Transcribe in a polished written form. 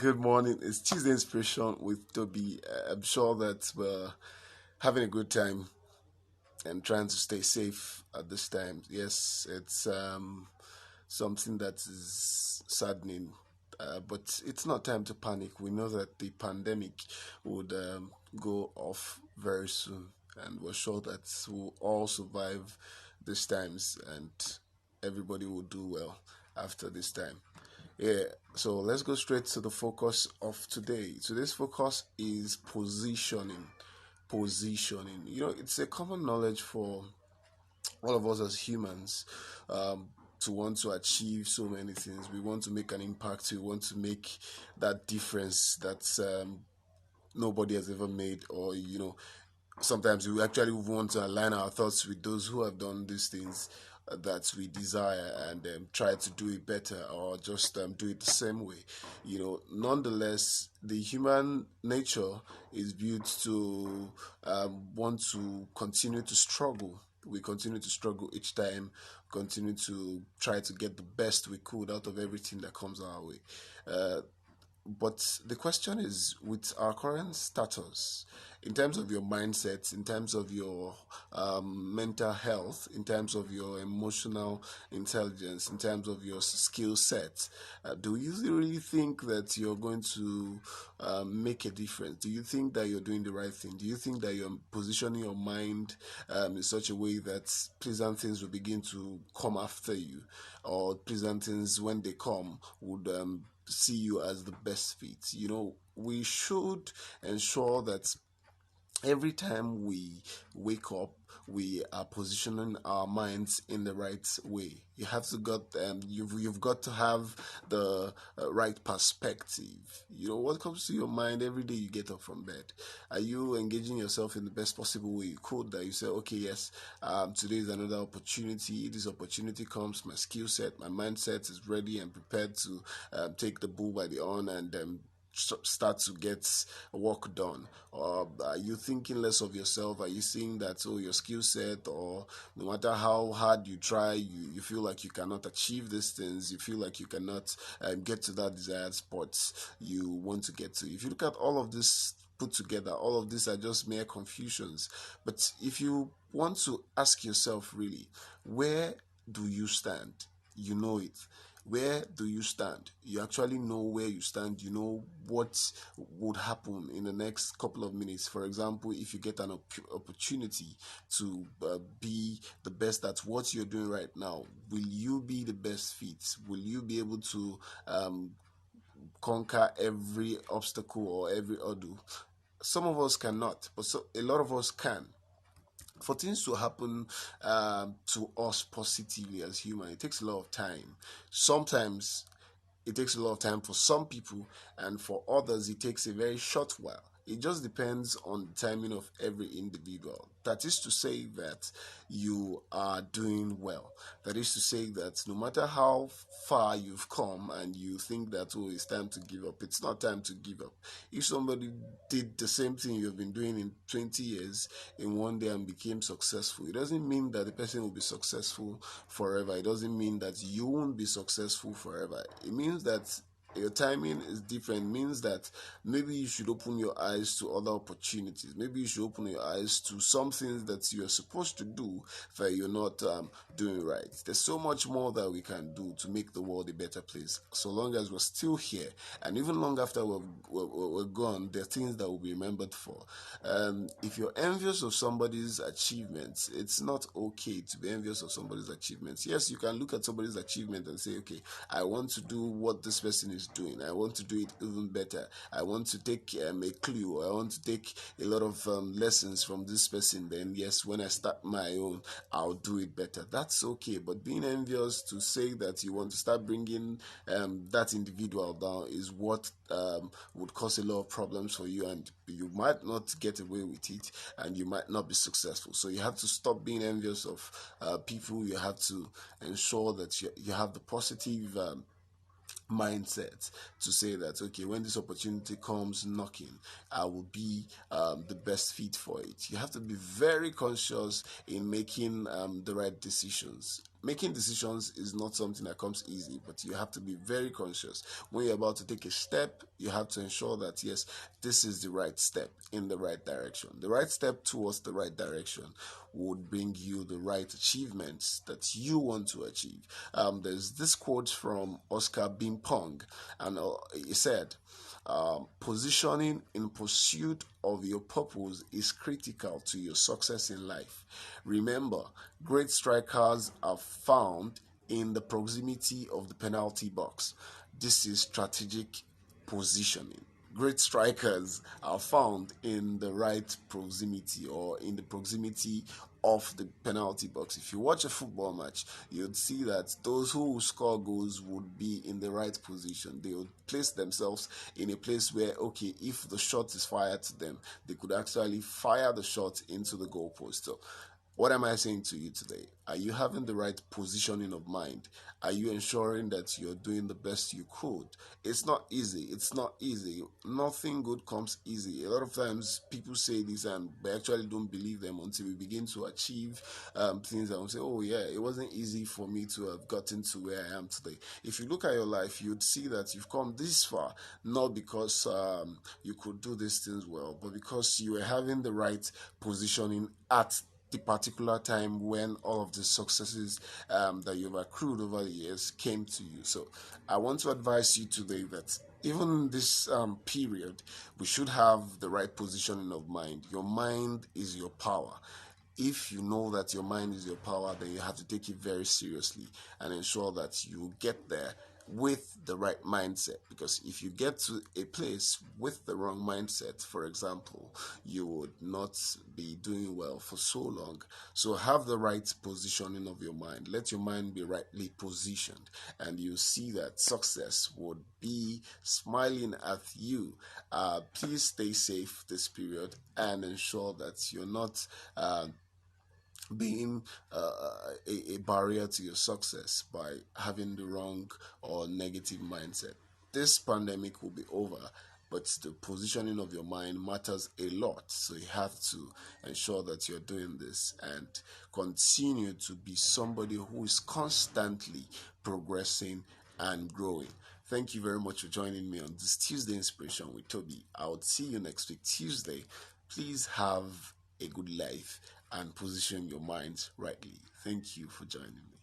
Good morning. It's Tuesday Inspiration with Toby. I'm sure that we're having a good time and trying to stay safe at this time. Yes, it's something that is saddening, but it's not time to panic. We know that the pandemic would go off very soon, and we're sure that we'll all survive these times and everybody will do well after this time. Yeah, so let's go straight to the focus of today. Today's focus is positioning. Positioning. It's a common knowledge for all of us as humans um, to want to achieve so many things. We want to make an impact. We want to make that difference that nobody has ever made, or sometimes we actually want to align our thoughts with those who have done these things that we desire, and try to do it better, or just do it the same way. Nonetheless, the human nature is built to want to continue to struggle. We continue to struggle each time, continue to try to get the best we could out of everything that comes our way. Uh, but the question is, with our current status, in terms of your mindset, in terms of your mental health, in terms of your emotional intelligence, in terms of your skill set, do you really think that you're going to make a difference? Do you think that you're doing the right thing? Do you think that you're positioning your mind in such a way that pleasant things will begin to come after you, or pleasant things, when they come, would see you as the best fit? We should ensure that every time we wake up, we are positioning our minds in the right way. You have to got you've got to have the right perspective. What comes to your mind every day you get up from bed? Are you engaging yourself in the best possible way you could, that you say, okay, yes, today is another opportunity. This opportunity comes, my skill set, my mindset is ready and prepared to take the bull by the horn and start to get work done? Or are you thinking less of yourself? Are you seeing that, oh, your skill set, or no matter how hard you try, you feel like you cannot achieve these things, you feel like you cannot get to that desired spot you want to get to? If you look at all of this put together, all of these are just mere confusions. But if you want to ask yourself, really, where do you stand? You know it. Where do you stand? You actually know where you stand. You know what would happen in the next couple of minutes. For example, if you get an opportunity to be the best at what you're doing right now, will you be the best fit? Will you be able to conquer every obstacle or every hurdle? Some of us cannot, but a lot of us can. For things to happen to us positively as human, it takes a lot of time. Sometimes it takes a lot of time for some people, and for others it takes a very short while. It just depends on the timing of every individual. That is to say that you are doing well. That is to say that no matter how far you've come and you think that, oh, it's time to give up, it's not time to give up. If somebody did the same thing you've been doing in 20 years in one day and became successful, it doesn't mean that the person will be successful forever. It doesn't mean that you won't be successful forever. It means that your timing is different. Means that maybe you should open your eyes to other opportunities. Maybe you should open your eyes to some things that you're supposed to do that you're not doing right. There's so much more that we can do to make the world a better place, so long as we're still here, and even long after we're gone. There are things that will be remembered for. If you're envious of somebody's achievements, it's not okay to be envious of somebody's achievements. Yes, you can look at somebody's achievement and say, okay, I want to do what this person is doing. I want to do it even better. I want to take a clue. I want to take a lot of lessons from this person. Then, yes, when I start my own, I'll do it better. That's okay. But being envious to say that you want to start bringing that individual down is what would cause a lot of problems for you, and you might not get away with it, and you might not be successful. So you have to stop being envious of people. You have to ensure that you have the positive mindset to say that, okay, when this opportunity comes knocking, I will be the best fit for it. You have to be very conscious in making the right decisions. making decisions is not something that comes easy, but you have to be very conscious. When you're about to take a step, you have to ensure that, yes, this is the right step in the right direction. The right step towards the right direction would bring you the right achievements that you want to achieve. There's this quote from Oscar Bimpong, and he said, positioning in pursuit of your purpose is critical to your success in life. Remember, great strikers are found in the proximity of the penalty box. This is strategic positioning. Great strikers are found in the right proximity, or in the proximity of the penalty box. If you watch a football match, you'd see that those who score goals would be in the right position. They would place themselves in a place where, okay, if the shot is fired to them, they could actually fire the shot into the goalpost. So what am I saying to you today? Are you having the right positioning of mind? Are you ensuring that you're doing the best you could? It's not easy. It's not easy. Nothing good comes easy. A lot of times people say this and we actually don't believe them until we begin to achieve things and we say, oh yeah, it wasn't easy for me to have gotten to where I am today. If you look at your life, you'd see that you've come this far, not because you could do these things well, but because you were having the right positioning at the particular time when all of the successes that you've accrued over the years came to you. So I want to advise you today that even in this period, we should have the right positioning of mind. Your mind is your power. If you know that your mind is your power, then you have to take it very seriously and ensure that you get there with the right mindset. Because if you get to a place with the wrong mindset, for example, you would not be doing well for so long. So have the right positioning of your mind. Let your mind be rightly positioned, and you see that success would be smiling at you. Please stay safe this period and ensure that you're not being a barrier to your success by having the wrong or negative mindset. This pandemic will be over, but the positioning of your mind matters a lot. So you have to ensure that you're doing this and continue to be somebody who is constantly progressing and growing. Thank you very much for joining me on this Tuesday Inspiration with Toby. I will see you next week, Tuesday. Please have a good life and position your minds rightly. Thank you for joining me.